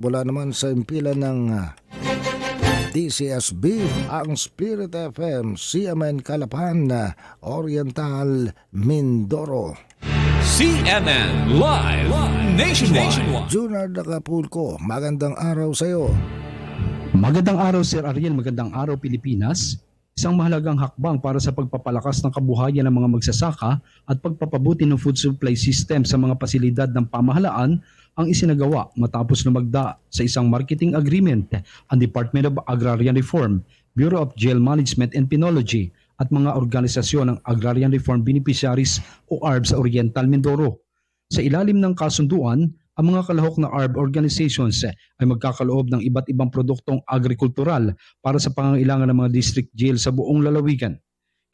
Mula naman sa impilan ng DCSB, ang Spirit FM, CMN Calapan, Oriental, Mindoro. CNN Live Nationwide. Junard Acapulco, magandang araw sa iyo. Magandang araw Sir Ariel, magandang araw Pilipinas. Isang mahalagang hakbang para sa pagpapalakas ng kabuhayan ng mga magsasaka at pagpapabuti ng food supply system sa mga pasilidad ng pamahalaan ang isinagawa matapos lumagda sa isang marketing agreement ang Department of Agrarian Reform, Bureau of Jail Management and Penology at mga organisasyon ng Agrarian Reform Beneficiaries o ARB sa Oriental Mindoro. Sa ilalim ng kasunduan, ang mga kalahok na ARB organizations ay magkakaloob ng iba't ibang produktong agrikultural para sa pangangailangan ng mga district jail sa buong lalawigan.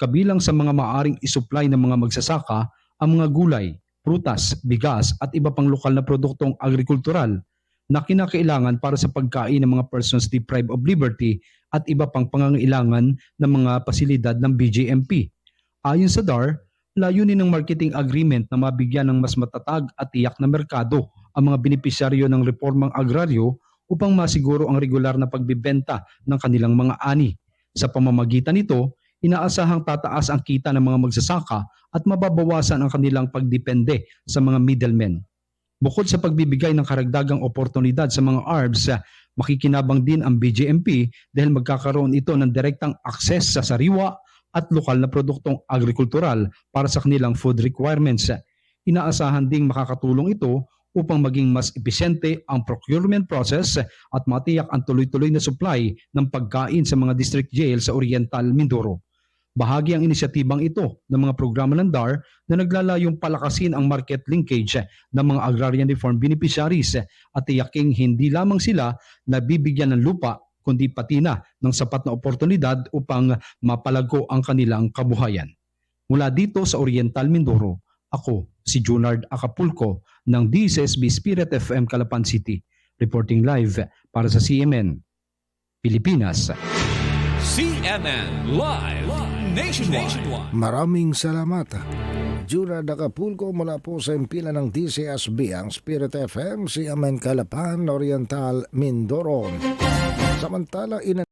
Kabilang sa mga maaaring isupply ng mga magsasaka ang mga gulay, prutas, bigas at iba pang lokal na produktong agrikultural na kinakailangan para sa pagkain ng mga persons deprived of liberty at iba pang pangangailangan ng mga pasilidad ng BJMP. Ayon sa DAR, layunin ng marketing agreement na mabigyan ng mas matatag at tiyak na merkado ang mga benepisyaryo ng reformang agraryo upang masiguro ang regular na pagbibenta ng kanilang mga ani. Sa pamamagitan nito, inaasahang tataas ang kita ng mga magsasaka at mababawasan ang kanilang pagdepende sa mga middlemen. Bukod sa pagbibigay ng karagdagang oportunidad sa mga ARBs, makikinabang din ang BJMP dahil magkakaroon ito ng direktang akses sa sariwa at lokal na produktong agrikultural para sa kanilang food requirements. Inaasahan ding makakatulong ito upang maging mas episyente ang procurement process at matiyak ang tuloy-tuloy na supply ng pagkain sa mga district jail sa Oriental Mindoro. Bahagi ang inisyatibang ito ng mga programa ng DAR na naglalayong palakasin ang market linkage ng mga agrarian reform beneficiaries at tiyaking hindi lamang sila nabibigyan ng lupa kundi pati na ng sapat na oportunidad upang mapalago ang kanilang kabuhayan. Mula dito sa Oriental Mindoro, ako si Junard Acapulco ng DCSB Spirit FM Calapan City, reporting live para sa CMN Pilipinas. CNN Live Nationwide. Maraming salamat. Junard Acapulco mula po sa impilan ng DCSB, ang Spirit FM, CMN Calapan, Oriental, Mindoro. Samantala,